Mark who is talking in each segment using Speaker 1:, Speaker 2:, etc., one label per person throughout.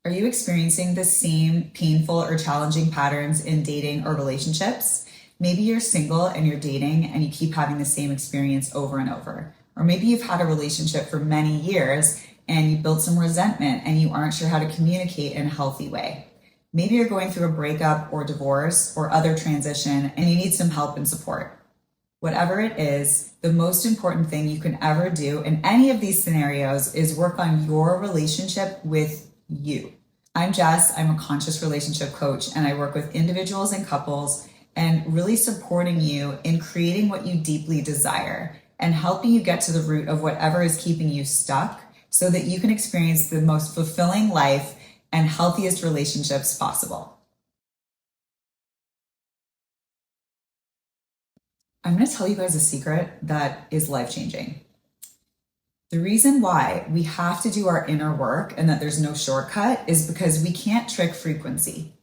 Speaker 1: Are you experiencing the same painful or challenging patterns in dating or relationships? Maybe you're single and you're dating and you keep having the same experience over and over. Or maybe you've had a relationship for many years and you built some resentment and you aren't sure how to communicate in a healthy way. Maybe you're going through a breakup or divorce or other transition and you need some help and support. Whatever it is, the most important thing you can ever do in any of these scenarios is work on your relationship with you. I'm Jess. I'm a conscious relationship coach, and I work with individuals and couples and really supporting you in creating what you deeply desire and helping you get to the root of whatever is keeping you stuck so that you can experience the most fulfilling life and healthiest relationships possible. I'm going to tell you guys a secret that is life-changing. The reason why we have to do our inner work and that there's no shortcut is because we can't trick frequency.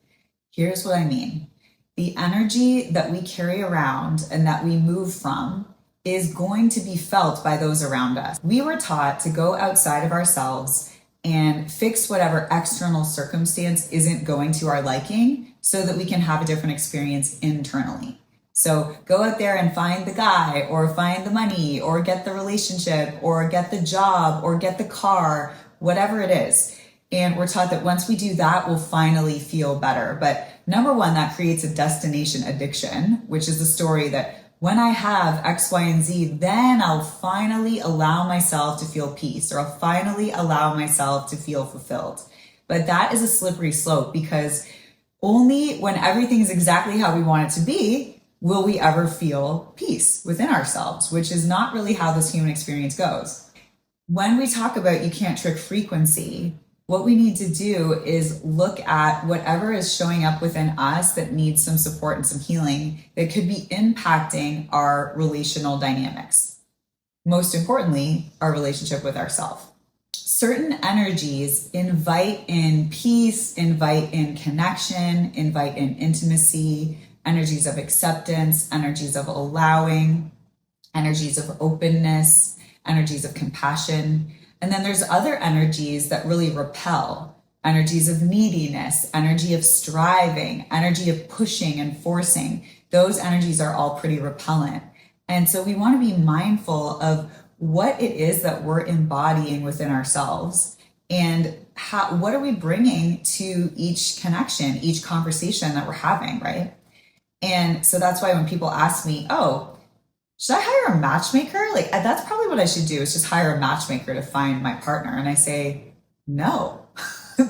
Speaker 1: Here's what I mean. The energy that we carry around and that we move from is going to be felt by those around us. We were taught to go outside of ourselves and fix whatever external circumstance isn't going to our liking so that we can have a different experience internally. So go out there and find the guy or find the money or get the relationship or get the job or get the car, whatever it is. And we're taught that once we do that, we'll finally feel better. But number one, that creates a destination addiction, which is the story that when I have X, Y, and Z, then I'll finally allow myself to feel peace or I'll finally allow myself to feel fulfilled. But that is a slippery slope because only when everything is exactly how we want it to be will we ever feel peace within ourselves, which is not really how this human experience goes. When we talk about you can't trick frequency, what we need to do is look at whatever is showing up within us that needs some support and some healing that could be impacting our relational dynamics. Most importantly, our relationship with ourselves. Certain energies invite in peace, invite in connection, invite in intimacy, energies of acceptance, energies of allowing, energies of openness, energies of compassion. And then there's other energies that really repel, energies of neediness, energy of striving, energy of pushing and forcing. Those energies are all pretty repellent. And so we want to be mindful of what it is that we're embodying within ourselves and what are we bringing to each connection, each conversation that we're having, right? And so that's why when people ask me, oh, should I hire a matchmaker? Like, that's probably what I should do is just hire a matchmaker to find my partner. And I say, no,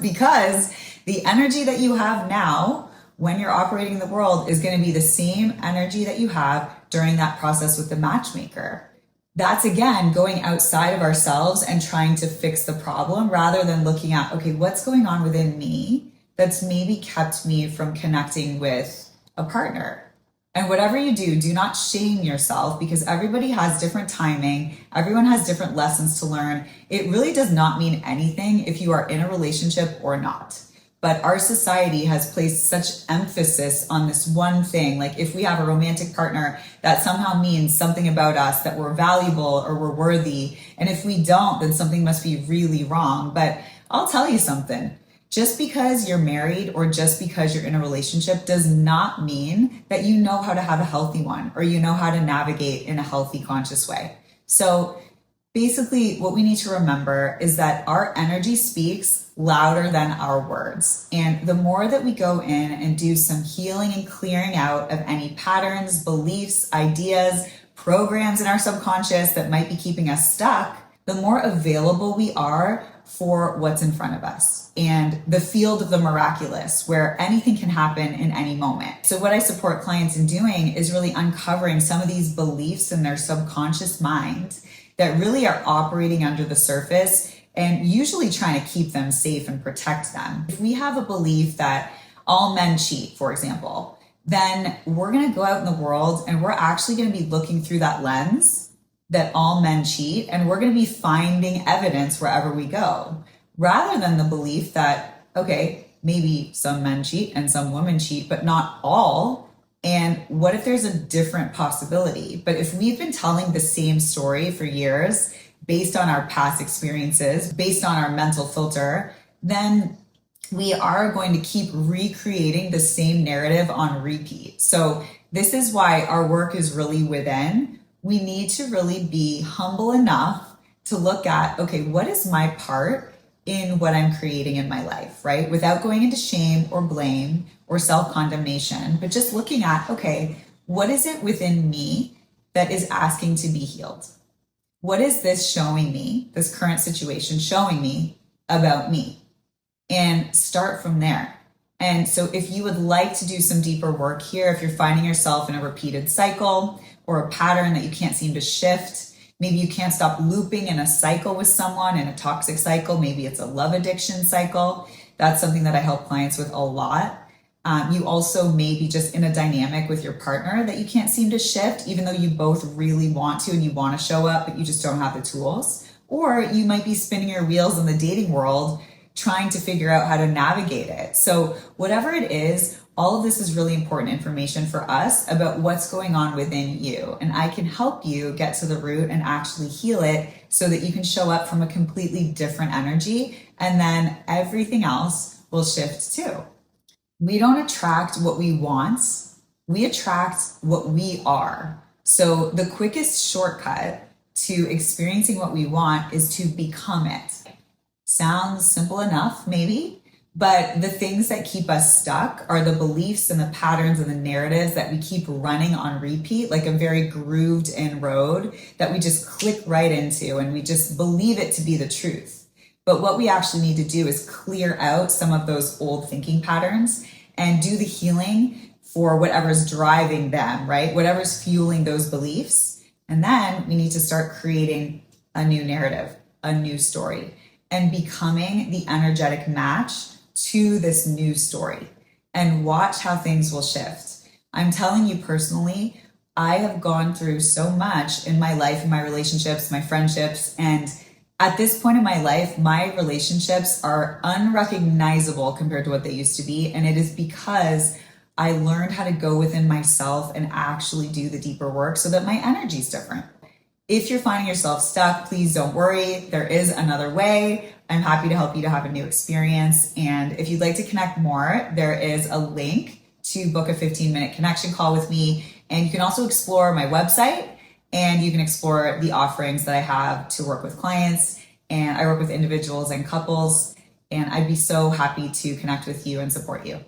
Speaker 1: because the energy that you have now when you're operating in the world is going to be the same energy that you have during that process with the matchmaker. That's, again, going outside of ourselves and trying to fix the problem rather than looking at, okay, what's going on within me that's maybe kept me from connecting with a partner. And whatever you do, do not shame yourself because everybody has different timing. Everyone has different lessons to learn. It really does not mean anything if you are in a relationship or not. But our society has placed such emphasis on this one thing. Like if we have a romantic partner, that somehow means something about us, that we're valuable or we're worthy. And if we don't, then something must be really wrong. But I'll tell you something. Just because you're married or just because you're in a relationship does not mean that you know how to have a healthy one or you know how to navigate in a healthy, conscious way. So basically what we need to remember is that our energy speaks louder than our words. And the more that we go in and do some healing and clearing out of any patterns, beliefs, ideas, programs in our subconscious that might be keeping us stuck, the more available we are for what's in front of us and the field of the miraculous where anything can happen in any moment. So what I support clients in doing is really uncovering some of these beliefs in their subconscious mind that really are operating under the surface and usually trying to keep them safe and protect them. If we have a belief that all men cheat, for example, then we're going to go out in the world and we're actually going to be looking through that lens that all men cheat, and we're going to be finding evidence wherever we go, rather than the belief that, okay, maybe some men cheat and some women cheat, but not all. And what if there's a different possibility? But if we've been telling the same story for years, based on our past experiences, based on our mental filter, then we are going to keep recreating the same narrative on repeat. So this is why our work is really within. We need to really be humble enough to look at, okay, what is my part in what I'm creating in my life, right? Without going into shame or blame or self-condemnation, but just looking at, okay, what is it within me that is asking to be healed? What is this showing me, this current situation showing me about me? And start from there. And so if you would like to do some deeper work here, if you're finding yourself in a repeated cycle or a pattern that you can't seem to shift, maybe you can't stop looping in a cycle with someone, in a toxic cycle, maybe it's a love addiction cycle. That's something that I help clients with a lot. You also may be just in a dynamic with your partner that you can't seem to shift, even though you both really want to and you want to show up, but you just don't have the tools. Or you might be spinning your wheels in the dating world, trying to figure out how to navigate it. So whatever it is, all of this is really important information for us about what's going on within you. And I can help you get to the root and actually heal it so that you can show up from a completely different energy. And then everything else will shift too. We don't attract what we want. We attract what we are. So the quickest shortcut to experiencing what we want is to become it. Sounds simple enough, maybe, but the things that keep us stuck are the beliefs and the patterns and the narratives that we keep running on repeat, like a very grooved in road that we just click right into and we just believe it to be the truth. But what we actually need to do is clear out some of those old thinking patterns and do the healing for whatever's driving them, right? Whatever's fueling those beliefs. And then we need to start creating a new narrative, a new story, and becoming the energetic match to this new story, and watch how things will shift. I'm telling you personally, I have gone through so much in my life, in my relationships, my friendships, and at this point in my life, my relationships are unrecognizable compared to what they used to be. And it is because I learned how to go within myself and actually do the deeper work so that my energy is different. If you're finding yourself stuck, please don't worry. There is another way. I'm happy to help you to have a new experience. And if you'd like to connect more, there is a link to book a 15-minute connection call with me. And you can also explore my website, and you can explore the offerings that I have to work with clients. And I work with individuals and couples. And I'd be so happy to connect with you and support you.